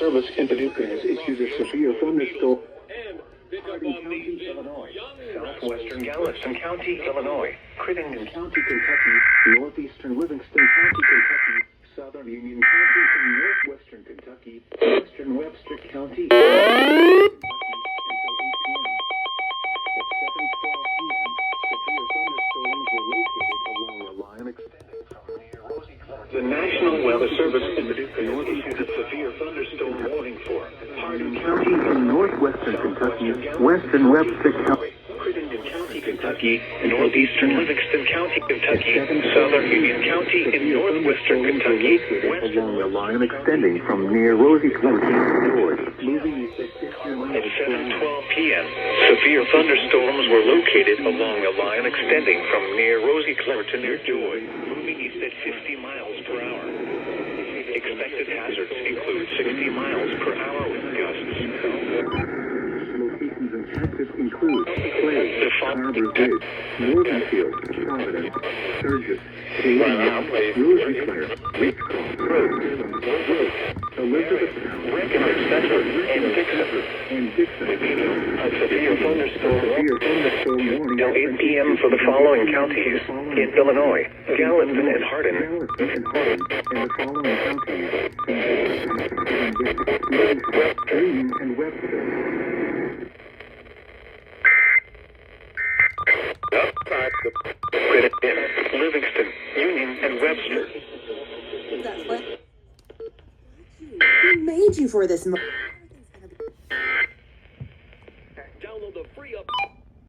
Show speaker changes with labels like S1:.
S1: Service in Paducah has issued a severe thunderstorm.
S2: Illinois, southwestern Galveston County, Illinois, Crittenden
S1: County, Kentucky, northeastern Livingston County, Kentucky, southern Union County from northwestern Kentucky, western Webster County, until 8 p.m. At 7:12 p.m., severe thunderstorms were located along a line extending from near Rosie Clement.
S2: The National Weather Service in Paducah has issued a severe thunderstorm warning for
S1: Hardin County in northwestern Kentucky, western Webster County,
S2: Crittenden County, Kentucky, northeastern Livingston County, Kentucky, southern Union County in northwestern Kentucky,
S1: along a line extending from near Rosie Clement to George, moving east at 50 miles
S2: At
S1: per hour.
S2: 7:12 p.m., severe thunderstorms were located along a line extending from near Rosie Clement to near Joy, moving east at 50 miles per hour. Expected hazards include 60 miles per hour wind gusts.
S1: Locations in Texas include Clay, Harbor Bridge, Morganfield, Providence, Sturgis, Katy, Rosie Claire, Wheatcroft, Elizabethtown,
S2: Regular Center, and Dixon. A severe thunderstorm
S1: warning
S2: till 8 p.m. for the following counties in Illinois: Galveston and Hardin.
S1: and the following counties: Greene and Webster.
S2: Crittenden, Livingston, Union, and Webster.
S3: That's what. Who made you for this?
S4: Download the free up.